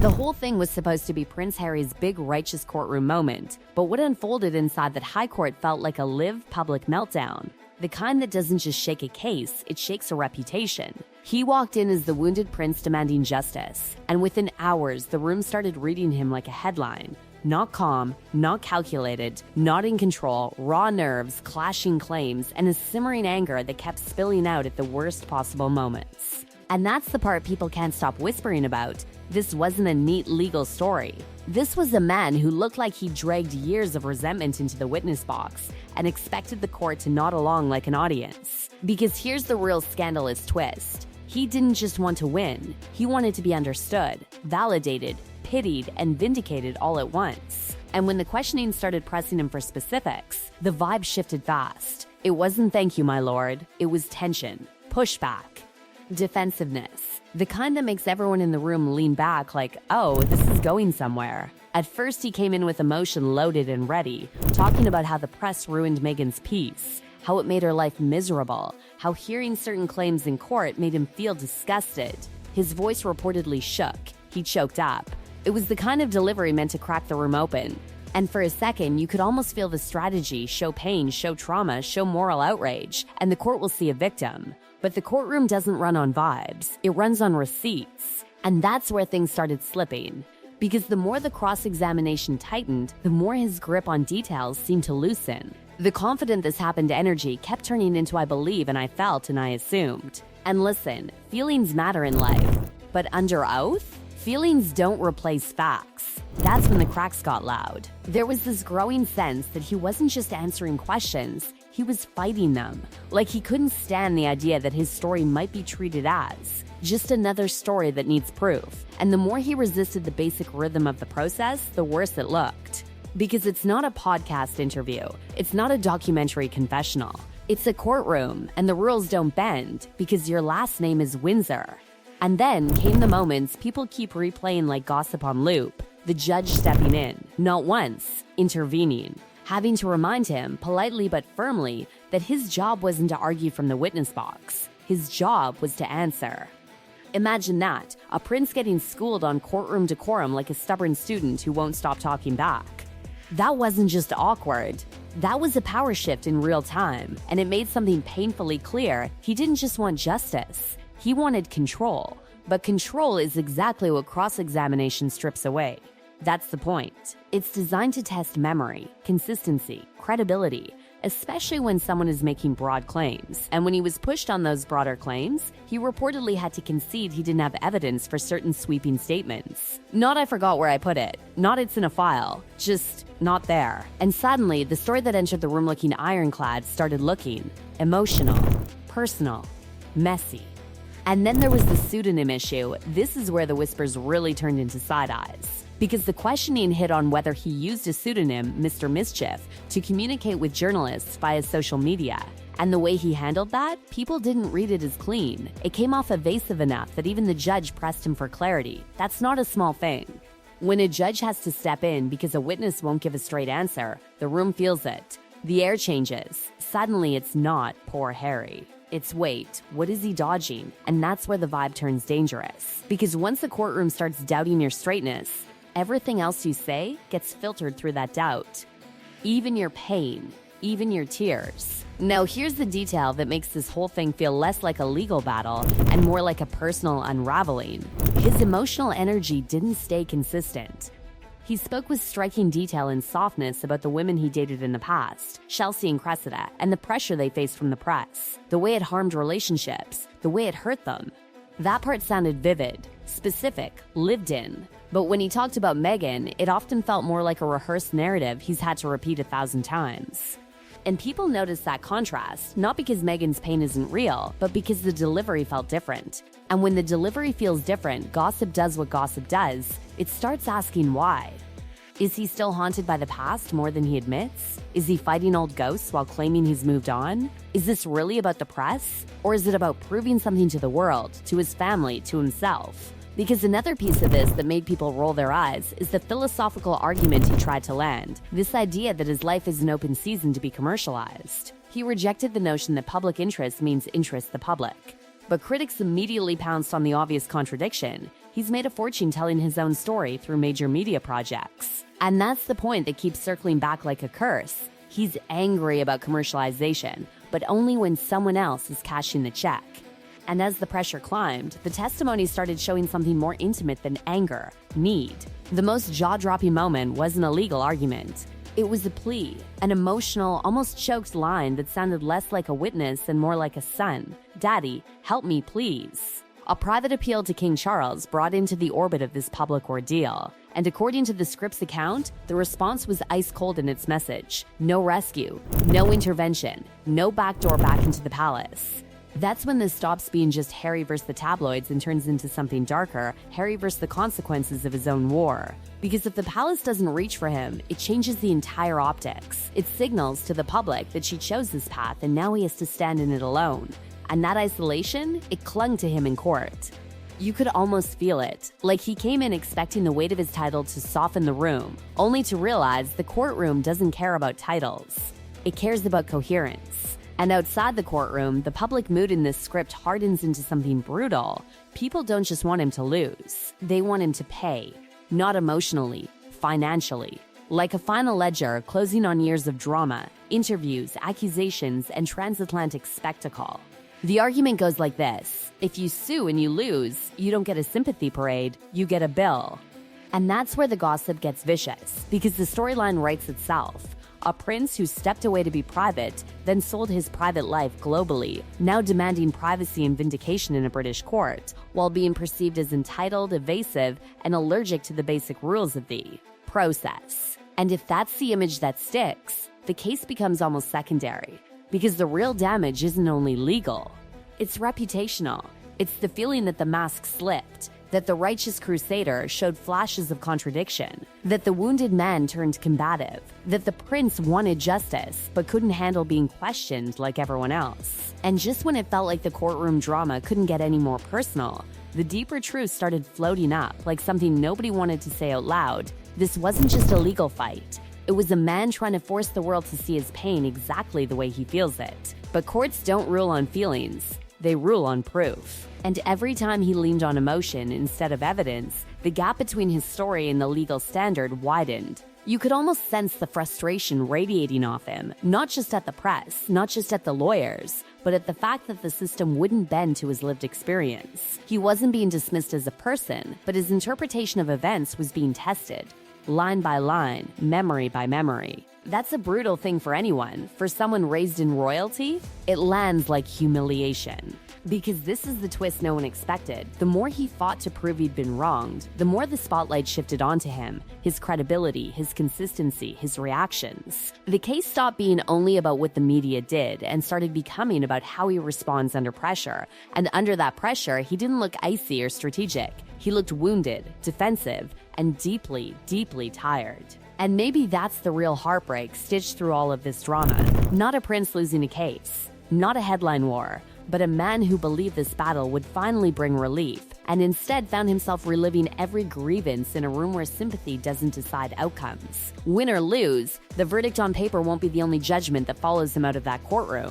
The whole thing was supposed to be Prince Harry's big righteous courtroom moment, but what unfolded inside that high court felt like a live public meltdown. The kind that doesn't just shake a case, it shakes a reputation. He walked in as the wounded prince demanding justice, and within hours, the room started reading him like a headline. Not calm, not calculated, not in control, raw nerves, clashing claims, and a simmering anger that kept spilling out at the worst possible moments. And that's the part people can't stop whispering about. This wasn't a neat legal story. This was a man who looked like he dragged years of resentment into the witness box and expected the court to nod along like an audience. Because here's the real scandalous twist. He didn't just want to win. He wanted to be understood, validated, pitied, and vindicated all at once. And when the questioning started pressing him for specifics, the vibe shifted fast. It wasn't "thank you, my lord." It was tension, pushback, defensiveness. The kind that makes everyone in the room lean back like, oh, this is going somewhere. At first, he came in with emotion loaded and ready, talking about how the press ruined Meghan's peace, how it made her life miserable, how hearing certain claims in court made him feel disgusted. His voice reportedly shook. He choked up. It was the kind of delivery meant to crack the room open. And for a second, you could almost feel the strategy: show pain, show trauma, show moral outrage, and the court will see a victim. But the courtroom doesn't run on vibes. It runs on receipts. And that's where things started slipping. Because the more the cross-examination tightened, the more his grip on details seemed to loosen. The confident this happened energy kept turning into "I believe" and "I felt" and "I assumed." And listen, feelings matter in life. But under oath? Feelings don't replace facts. That's when the cracks got loud. There was this growing sense that he wasn't just answering questions, he was fighting them. Like he couldn't stand the idea that his story might be treated as just another story that needs proof. And the more he resisted the basic rhythm of the process, the worse it looked. Because it's not a podcast interview. It's not a documentary confessional. It's a courtroom, and the rules don't bend because your last name is Windsor. And then came the moments people keep replaying like gossip on loop. The judge stepping in, not once, intervening, having to remind him, politely but firmly, that his job wasn't to argue from the witness box. His job was to answer. Imagine that, a prince getting schooled on courtroom decorum like a stubborn student who won't stop talking back. That wasn't just awkward. That was a power shift in real time, and it made something painfully clear. He didn't just want justice. He wanted control, but control is exactly what cross-examination strips away. That's the point. It's designed to test memory, consistency, credibility, especially when someone is making broad claims. And when he was pushed on those broader claims, he reportedly had to concede he didn't have evidence for certain sweeping statements. Not "I forgot where I put it," not "it's in a file," just not there. And suddenly, the story that entered the room looking ironclad started looking emotional, personal, messy. And then there was the pseudonym issue. This is where the whispers really turned into side eyes. Because the questioning hit on whether he used a pseudonym, Mr. Mischief, to communicate with journalists via social media. And the way he handled that, people didn't read it as clean. It came off evasive enough that even the judge pressed him for clarity. That's not a small thing. When a judge has to step in because a witness won't give a straight answer, the room feels it. The air changes. Suddenly it's not "poor Harry." It's "wait, what is he dodging?" And that's where the vibe turns dangerous. Because once the courtroom starts doubting your straightness, everything else you say gets filtered through that doubt. Even your pain, even your tears. Now here's the detail that makes this whole thing feel less like a legal battle and more like a personal unraveling. His emotional energy didn't stay consistent. He spoke with striking detail and softness about the women he dated in the past, Chelsea and Cressida, and the pressure they faced from the press, the way it harmed relationships, the way it hurt them. That part sounded vivid, specific, lived in. But when he talked about Meghan, it often felt more like a rehearsed narrative he's had to repeat 1,000 times. And people noticed that contrast, not because Meghan's pain isn't real, but because the delivery felt different. And when the delivery feels different, gossip does what gossip does. It starts asking why. Is he still haunted by the past more than he admits? Is he fighting old ghosts while claiming he's moved on? Is this really about the press? Or is it about proving something to the world, to his family, to himself? Because another piece of this that made people roll their eyes is the philosophical argument he tried to land, this idea that his life is an open season to be commercialized. He rejected the notion that public interest means interest the public. But critics immediately pounced on the obvious contradiction. He's made a fortune telling his own story through major media projects. And that's the point that keeps circling back like a curse. He's angry about commercialization, but only when someone else is cashing the check. And as the pressure climbed, the testimony started showing something more intimate than anger: need. The most jaw-dropping moment wasn't a legal argument. It was a plea, an emotional, almost choked line that sounded less like a witness and more like a son. "Daddy, help me, please." A private appeal to King Charles brought into the orbit of this public ordeal. And according to the script's account, the response was ice cold in its message. No rescue, no intervention, no backdoor back into the palace. That's when this stops being just Harry versus the tabloids and turns into something darker: Harry versus the consequences of his own war. Because if the palace doesn't reach for him, it changes the entire optics. It signals to the public that she chose this path and now he has to stand in it alone. And that isolation, it clung to him in court. You could almost feel it, like he came in expecting the weight of his title to soften the room, only to realize the courtroom doesn't care about titles. It cares about coherence. And outside the courtroom, the public mood in this script hardens into something brutal. People don't just want him to lose. They want him to pay. Not emotionally, financially. Like a final ledger closing on years of drama, interviews, accusations, and transatlantic spectacle. The argument goes like this: if you sue and you lose, you don't get a sympathy parade, you get a bill. And that's where the gossip gets vicious, because the storyline writes itself. A prince who stepped away to be private, then sold his private life globally, now demanding privacy and vindication in a British court, while being perceived as entitled, evasive, and allergic to the basic rules of the process. And if that's the image that sticks, the case becomes almost secondary. Because the real damage isn't only legal, it's reputational. It's the feeling that the mask slipped, that the righteous crusader showed flashes of contradiction, that the wounded man turned combative, that the prince wanted justice but couldn't handle being questioned like everyone else. And just when it felt like the courtroom drama couldn't get any more personal, the deeper truth started floating up like something nobody wanted to say out loud. This wasn't just a legal fight. It was a man trying to force the world to see his pain exactly the way he feels it. But courts don't rule on feelings, they rule on proof. And every time he leaned on emotion instead of evidence, the gap between his story and the legal standard widened. You could almost sense the frustration radiating off him, not just at the press, not just at the lawyers, but at the fact that the system wouldn't bend to his lived experience. He wasn't being dismissed as a person, but his interpretation of events was being tested. Line by line, memory by memory. That's a brutal thing for anyone. For someone raised in royalty, it lands like humiliation. Because this is the twist no one expected. The more he fought to prove he'd been wronged, the more the spotlight shifted onto him, his credibility, his consistency, his reactions. The case stopped being only about what the media did and started becoming about how he responds under pressure. And under that pressure, he didn't look icy or strategic. He looked wounded, defensive, and deeply, deeply tired. And maybe that's the real heartbreak stitched through all of this drama. Not a prince losing a case, not a headline war, but a man who believed this battle would finally bring relief, and instead found himself reliving every grievance in a room where sympathy doesn't decide outcomes. Win or lose, the verdict on paper won't be the only judgment that follows him out of that courtroom.